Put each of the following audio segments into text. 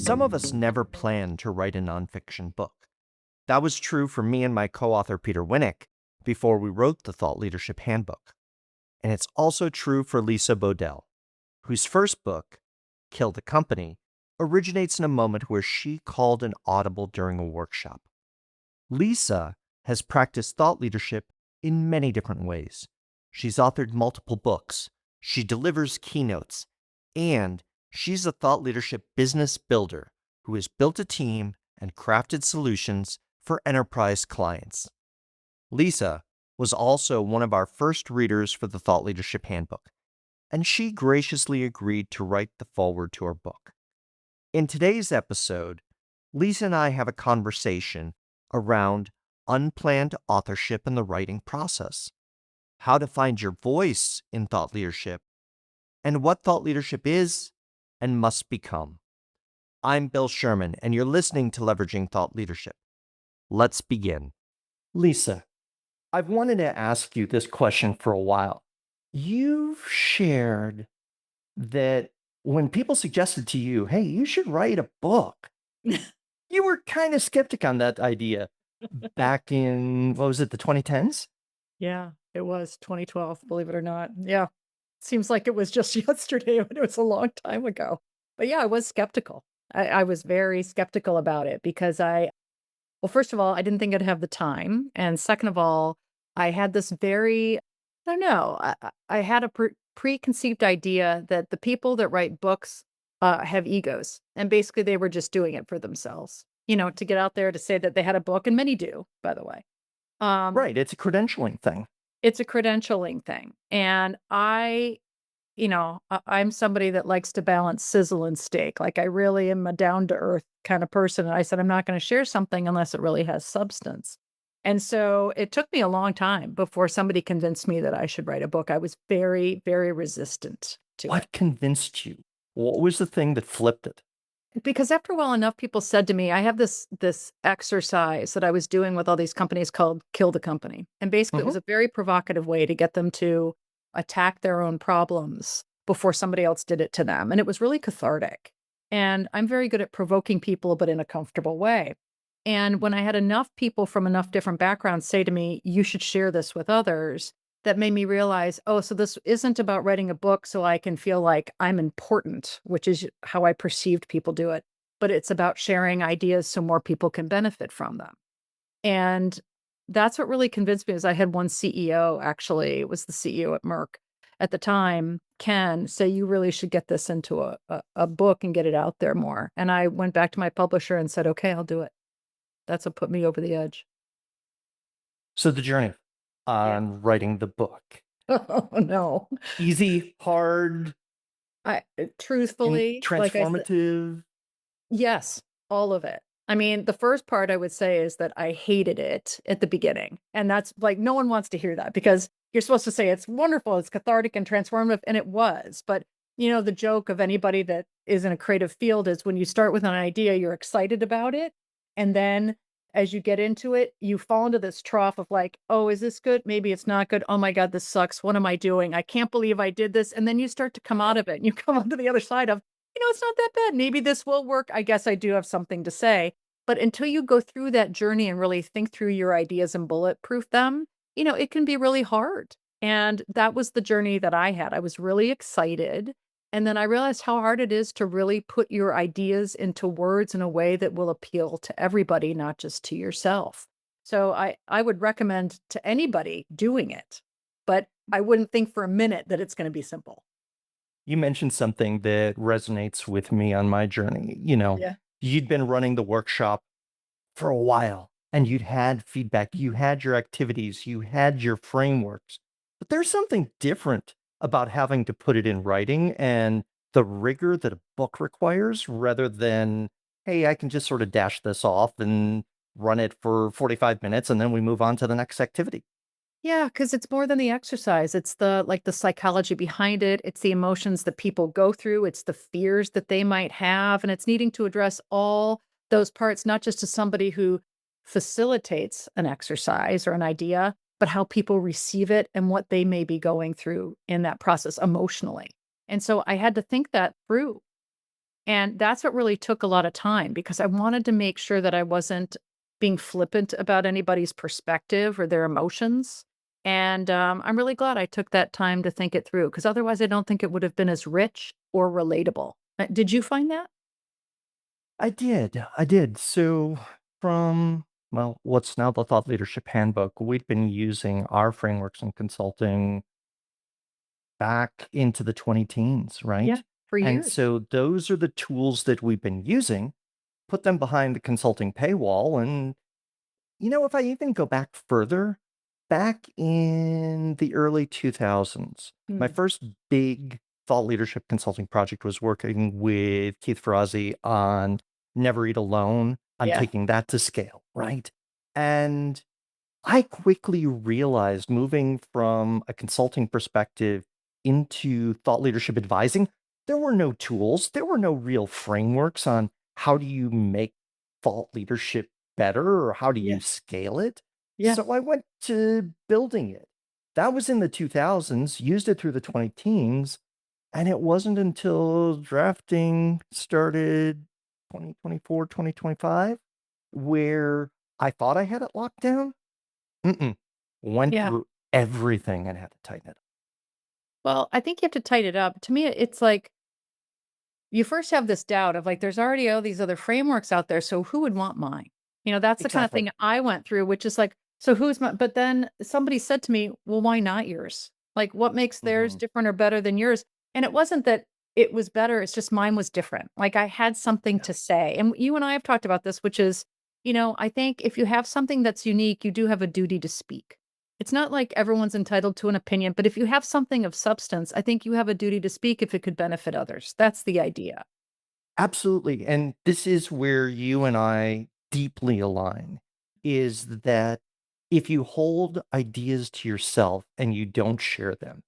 Some of us never planned to write a nonfiction book. That was true for me and my co author, Peter Winnick, before we wrote the Thought Leadership Handbook. And it's also true for Lisa Bodell, whose first book, Kill the Company, originates in a moment where she called an audible during a workshop. Lisa has practiced thought leadership in many different ways. She's authored multiple books, she delivers keynotes, and she's a thought leadership business builder who has built a team and crafted solutions for enterprise clients. Lisa was also one of our first readers for the Thought Leadership Handbook, and she graciously agreed to write the foreword to our book. In today's episode, Lisa and I have a conversation around unplanned authorship and the writing process, how to find your voice in thought leadership, and what thought leadership is and must become. I'm Bill Sherman, and you're listening to Leveraging Thought Leadership. Let's begin. Lisa, I've wanted to ask you this question for a while. You've shared that when people suggested to you, hey, you should write a book, you were kind of skeptic on that idea back in, what was it, the 2010s? Yeah, it was 2012, believe it or not. Yeah. Seems like it was just yesterday, but it was a long time ago. But yeah, I was skeptical. I was very skeptical about it because well, first of all, I didn't think I'd have the time. And second of all, I had this very, I don't know, I had a preconceived idea that the people that write books have egos. And basically, they were just doing it for themselves, to get out there to say that they had a book. And many do, by the way. Um, Right, it's a credentialing thing. it's a credentialing thing. And I'm somebody that likes to balance sizzle and steak. Like I really am a down to earth kind of person. And I said, I'm not going to share something unless it really has substance. And so it took me a long time before somebody convinced me that I should write a book. I was very, very resistant to it. What convinced you? What was the thing that flipped it? Because after a while enough people said to me, I have this exercise that I was doing with all these companies called Kill the Company. And basically it Mhm. was a very provocative way to get them to attack their own problems before somebody else did it to them. And it was really cathartic. And I'm very good at provoking people, but in a comfortable way. And when I had enough people from enough different backgrounds say to me, you should share this with others, that made me realize, oh, so this isn't about writing a book so I can feel like I'm important, which is how I perceived people do it, but it's about sharing ideas so more people can benefit from them. And that's what really convinced me is I had one CEO, actually, it was the CEO at Merck at the time, Ken, say, you really should get this into a book and get it out there more. And I went back to my publisher and said, okay, I'll do it. That's what put me over the edge. So the journey Yeah. on writing the book. Oh, no. Easy, hard, Truthfully, like I said, transformative. yes, all of it. I mean, the first part I would say is that I hated it at the beginning. And that's like, no one wants to hear that because you're supposed to say it's wonderful, it's cathartic and transformative. And it was. But, the joke of anybody that is in a creative field is when you start with an idea, you're excited about it. And then as you get into it, you fall into this trough of like, oh, is this good? Maybe it's not good. Oh my God, this sucks. What am I doing? I can't believe I did this. And then you start to come out of it and you come onto the other side of, it's not that bad. Maybe this will work. I guess I do have something to say. But until you go through that journey and really think through your ideas and bulletproof them, it can be really hard. And that was the journey that I had. I was really excited. And then I realized how hard it is to really put your ideas into words in a way that will appeal to everybody, not just to yourself. So I would recommend to anybody doing it, but I wouldn't think for a minute that it's going to be simple. You mentioned something that resonates with me on my journey. Yeah. You'd been running the workshop for a while and you'd had feedback, you had your activities, you had your frameworks. But there's something different about having to put it in writing and the rigor that a book requires rather than, hey, I can just sort of dash this off and run it for 45 minutes and then we move on to the next activity. Yeah, because it's more than the exercise. It's the psychology behind it. It's the emotions that people go through. It's the fears that they might have, and it's needing to address all those parts, not just to somebody who facilitates an exercise or an idea, but how people receive it and what they may be going through in that process emotionally. And so I had to think that through. And that's what really took a lot of time because I wanted to make sure that I wasn't being flippant about anybody's perspective or their emotions. And I'm really glad I took that time to think it through because otherwise I don't think it would have been as rich or relatable. Did you find that? I did. So from, well, what's now the Thought Leadership Handbook, we'd been using our frameworks and consulting back into the 20 teens, Yeah, right? for And years. so those are the tools that we've been using, put them behind the consulting paywall. And, if I even go back further, back in the early 2000s, my Mm, first big thought leadership consulting project was working with Keith Ferrazzi on Never Eat Alone, on yeah. taking that to scale, right? And I quickly realized moving from a consulting perspective into thought leadership advising, there were no tools, there were no real frameworks on how do you make thought leadership better or how do Yeah. you scale it. Yeah. So I went to building it. That was in the 2000s, used it through the 20 teens, and it wasn't until drafting started 2024, 2025, where I thought I had it locked down. Mm-mm. Went Yeah. through everything and had to tighten it up. Well, I think you have to tighten it up. To me, it's like you first have this doubt of like, there's already all these other frameworks out there. So who would want mine? That's the kind of Exactly. thing I went through, which is like, so who's my, but then somebody said to me, well, why not yours? Like, what makes theirs Mhm. different or better than yours? And it wasn't that it was better. It's just mine was different. Like, I had something Yeah. to say. And you and I have talked about this, which is, I think if you have something that's unique, you do have a duty to speak. It's not like everyone's entitled to an opinion, but if you have something of substance, I think you have a duty to speak if it could benefit others. That's the idea. Absolutely, and this is where you and I deeply align, is that if you hold ideas to yourself and you don't share them,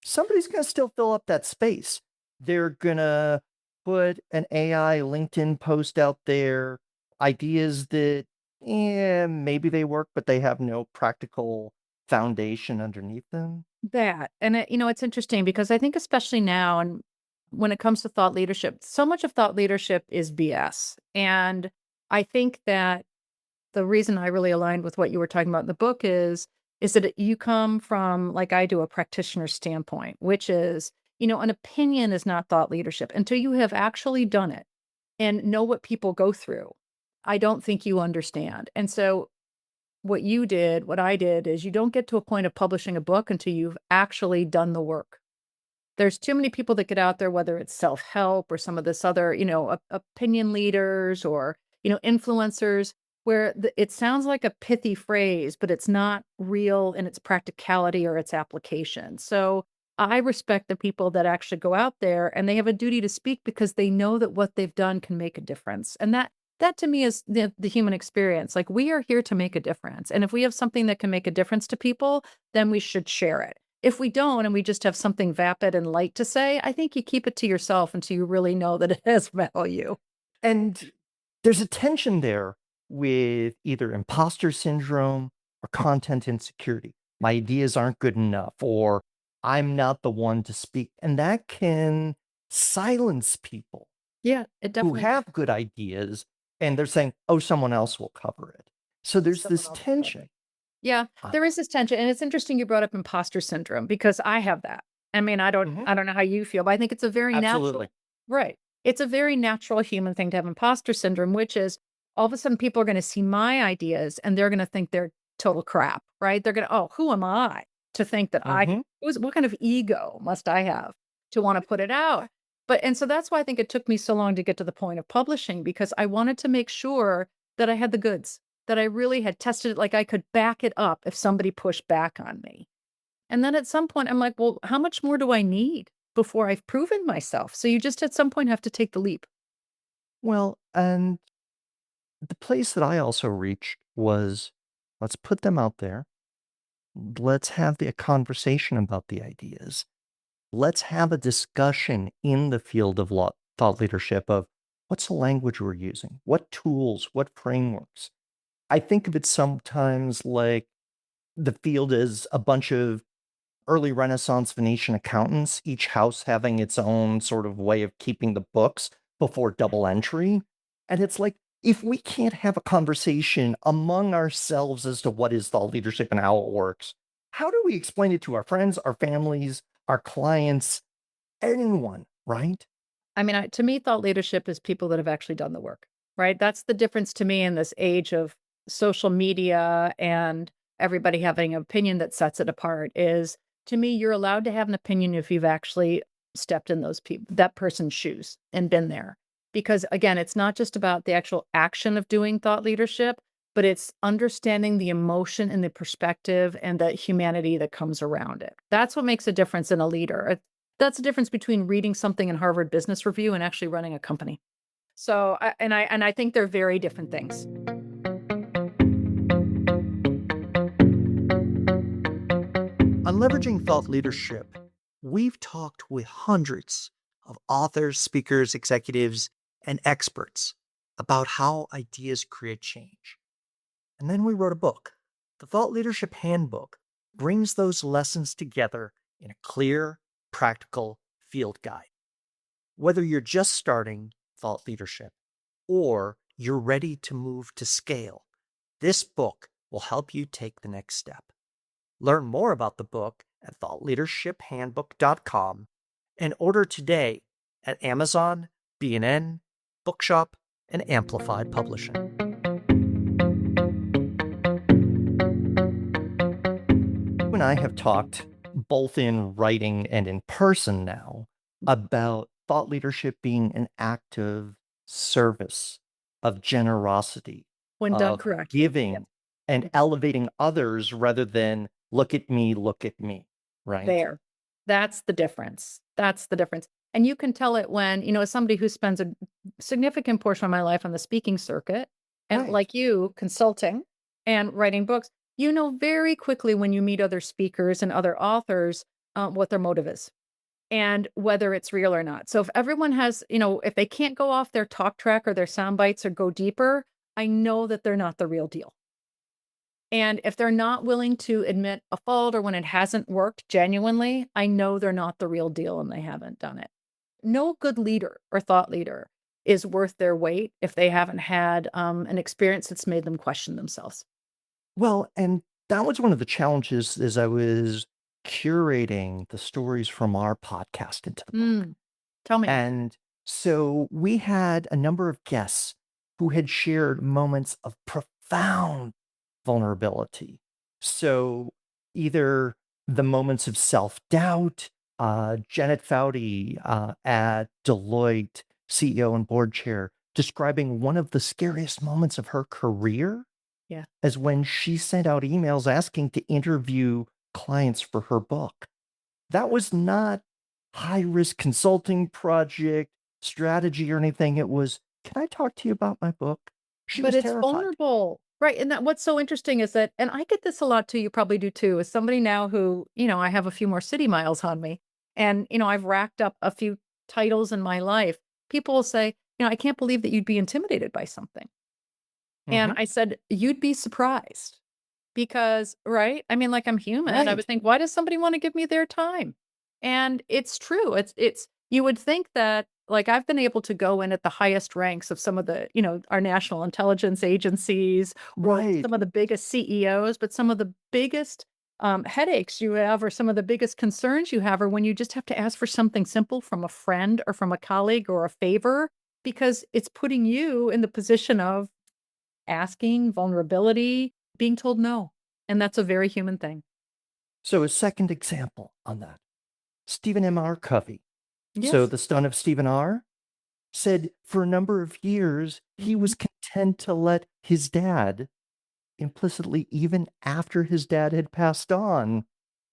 somebody's gonna still fill up that space. They're gonna put an AI LinkedIn post out there, ideas that, maybe they work, but they have no practical foundation underneath them. That, and it's interesting because I think especially now and when it comes to thought leadership, so much of thought leadership is BS. And I think that the reason I really aligned with what you were talking about in the book is that you come from, like I do, a practitioner standpoint, which is, an opinion is not thought leadership until you have actually done it and know what people go through. I don't think you understand. And so what I did is you don't get to a point of publishing a book until you've actually done the work. There's too many people that get out there, whether it's self-help or some of this other, opinion leaders or, influencers, where it sounds like a pithy phrase, but it's not real in its practicality or its application. So I respect the people that actually go out there and they have a duty to speak because they know that what they've done can make a difference. And that to me is the human experience. Like we are here to make a difference. And if we have something that can make a difference to people, then we should share it. If we don't and we just have something vapid and light to say, I think you keep it to yourself until you really know that it has value. And there's a tension there with either imposter syndrome or content insecurity. My ideas aren't good enough, or I'm not the one to speak. And that can silence people Yeah, it who definitely have good ideas and they're saying, oh, someone else will cover it. So there's someone this else will cover it. tension. Yeah, Uh, there is this tension, and it's interesting you brought up imposter syndrome because I have that. I mean, mhm, I don't know how you feel, but I think it's a very absolutely. natural. Right. It's a very natural human thing to have imposter syndrome, which is all of a sudden people are gonna see my ideas and they're gonna think they're total crap, right? They're gonna, "Oh, who am I to think that I Hmm. what kind of ego must I have to wanna put it out?" But and so that's why I think it took me so long to get to the point of publishing because I wanted to make sure that I had the goods, that I really had tested it, like I could back it up if somebody pushed back on me. And then at some point, I'm like, well, how much more do I need before I've proven myself? So you just at some point have to take the leap. Well, and the place that I also reached was, let's put them out there. Let's have the conversation about the ideas. Let's have a discussion in the field of thought leadership of what's the language we're using? What tools? What frameworks? I think of it sometimes like the field is a bunch of early Renaissance Venetian accountants, each house having its own sort of way of keeping the books. before double entry. And it's like, if we can't have a conversation among ourselves as to what is thought leadership and how it works, how do we explain it to our friends, our families, our clients, anyone, right? I mean, to me, thought leadership is people that have actually done the work, right? That's the difference to me in this age of social media and everybody having an opinion that sets it apart is, to me, you're allowed to have an opinion if you've actually stepped in that person's shoes and been there. Because again, it's not just about the actual action of doing thought leadership, but it's understanding the emotion and the perspective and the humanity that comes around it. That's what makes a difference in a leader. That's the difference between reading something in Harvard Business Review and actually running a company. So, I think they're very different things. On leveraging thought leadership, we've talked with hundreds of authors, speakers, executives, and experts about how ideas create change. And then we wrote a book. The Thought Leadership Handbook brings those lessons together in a clear, practical field guide. Whether you're just starting thought leadership or you're ready to move to scale, this book will help you take the next step. Learn more about the book at thoughtleadershiphandbook.com and order today at Amazon, B&N, Bookshop, and Amplified Publishing. You and I have talked both in writing and in person now about thought leadership being an act of service, of generosity, When done of correctly. giving and elevating others rather than look at me, right? There. That's the difference. That's the difference. And you can tell it when, as somebody who spends a significant portion of my life on the speaking circuit, and Right. like you, consulting and writing books, you know very quickly when you meet other speakers and other authors, what their motive is and whether it's real or not. So if everyone has, if they can't go off their talk track or their sound bites or go deeper, I know that they're not the real deal. And if they're not willing to admit a fault or when it hasn't worked genuinely, I know they're not the real deal and they haven't done it. No good leader or thought leader is worth their weight if they haven't had an experience that's made them question themselves. Well, and that was one of the challenges as I was curating the stories from our podcast into the book. Mm, tell me. And so we had a number of guests who had shared moments of profound vulnerability. So either the moments of self doubt, Janet Foudy at Deloitte, CEO and board chair, describing one of the scariest moments of her career Yeah. as when she sent out emails asking to interview clients for her book. That was not high risk consulting project, strategy, or anything. It was, can I talk to you about my book? She But was it's terrified. vulnerable. Right. And that what's so interesting is that, and I get this a lot too, you probably do too, as somebody now who, I have a few more city miles on me. And, I've racked up a few titles in my life. People will say, I can't believe that you'd be intimidated by something. And Mhm. I said, you'd be surprised because, right? I mean, like I'm human. I Right. would think, why does somebody want to give me their time? And it's true. You would think that, like, I've been able to go in at the highest ranks of some of the, our national intelligence agencies or Right. some of the biggest CEOs, but some of the biggest headaches you have or some of the biggest concerns you have are when you just have to ask for something simple from a friend or from a colleague or a favor because it's putting you in the position of asking, vulnerability, being told no, and that's a very human thing. So, a second example on that, Stephen M.R. Covey. So, Yes. the son of Stephen R. said for a number of years, he Mhm. was content to let his dad, implicitly, even after his dad had passed on,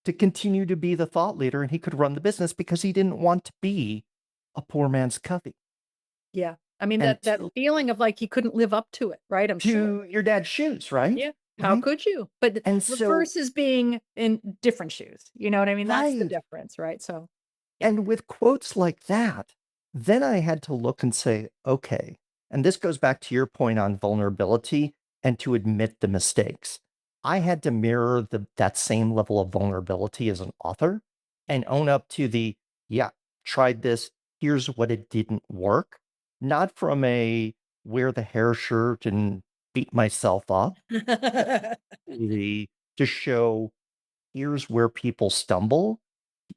to continue to be the thought leader and he could run the business because he didn't want to be a poor man's Covey. Yeah. I mean, And that feeling of, like, he couldn't live up to it, right? I'm sure. to your dad's shoes, right? Yeah. How Right? could you? But And the so, versus being in different shoes, you know what I mean? That's the right. difference, right? So, yeah. And with quotes like that, then I had to look and say, okay, and this goes back to your point on vulnerability and to admit the mistakes. I had to mirror that same level of vulnerability as an author and own up to yeah, tried this. Here's what it didn't work. not from a wear the hair shirt and beat myself up, the to show here's where people stumble,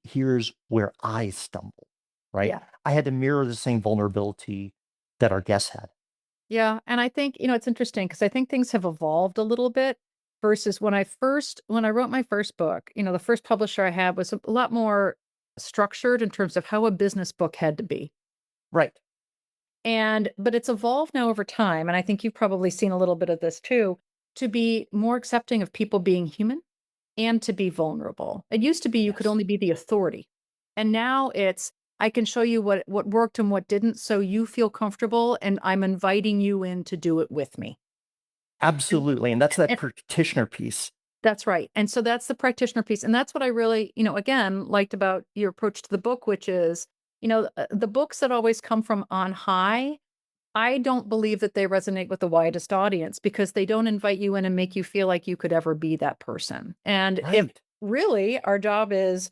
here's where I stumble, right? Yeah. I had to mirror the same vulnerability that our guests had. Yeah, and I think, it's interesting because I think things have evolved a little bit versus when I wrote my first book, the first publisher I had was a lot more structured in terms of how a business book had to be. Right. But it's evolved now over time, and I think you've probably seen a little bit of this too, to be more accepting of people being human and to be vulnerable. It used to be you could Yes. only be the authority. And now it's I can show you what worked and what didn't so you feel comfortable and I'm inviting you in to do it with me. And, Absolutely. And that's that and practitioner piece. that's right. And so that's the practitioner piece. And that's what I really, again, liked about your approach to the book, which is, the books that always come from on high I don't believe that they resonate with the widest audience because they don't invite you in and make you feel like you could ever be that person. And if Right. really our job is,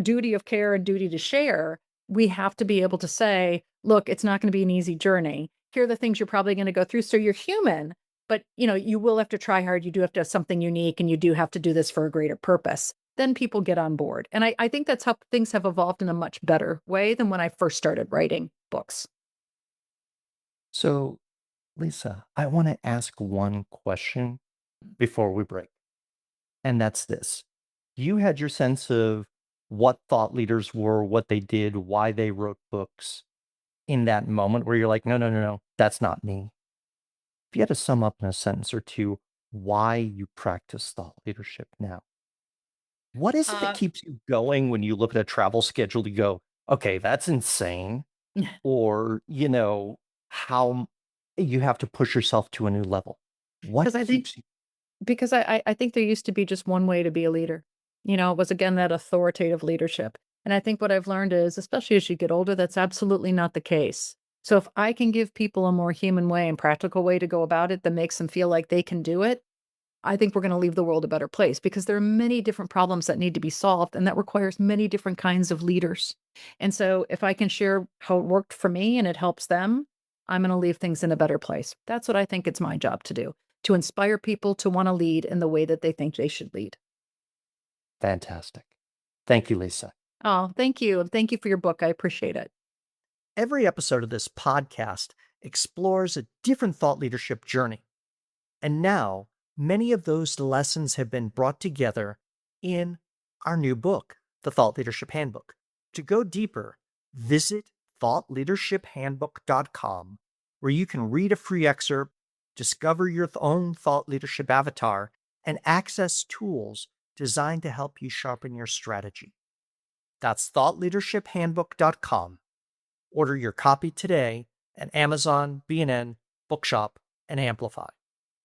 duty of care and duty to share, we have to be able to say, look, it's not going to be an easy journey. Here are the things you're probably going to go through. So you're human, but you will have to try hard. You do have to have something unique and you do have to do this for a greater purpose. Then people get on board. And I think that's how things have evolved in a much better way than when I first started writing books. So, Lisa, I want to ask one question before we break. And that's this. You had your sense of what thought leaders were, what they did, why they wrote books in that moment where you're like, no, no, no, no, that's not me. If you had to sum up in a sentence or two why you practice thought leadership now, what is it that Uh, keeps you going when you look at a travel schedule to go, okay, that's insane? Or, how you have to push yourself to a new level. What Because I think keeps you? Because I think there used to be just one way to be a leader. It was again that authoritative leadership. And I think what I've learned is, especially as you get older, that's absolutely not the case. So if I can give people a more human way and practical way to go about it that makes them feel like they can do it, I think we're going to leave the world a better place because there are many different problems that need to be solved and that requires many different kinds of leaders. And so if I can share how it worked for me and it helps them, I'm going to leave things in a better place. That's what I think it's my job to do, to inspire people to want to lead in the way that they think they should lead. Fantastic. Thank you, Lisa. Oh, thank you. And thank you for your book. I appreciate it. Every episode of this podcast explores a different thought leadership journey. And now, many of those lessons have been brought together in our new book, The Thought Leadership Handbook. To go deeper, visit thoughtleadershiphandbook.com, where you can read a free excerpt, discover your own thought leadership avatar, and access tools designed to help you sharpen your strategy. That's thoughtleadershiphandbook.com. Order your copy today at Amazon, B&N, Bookshop, and Amplify.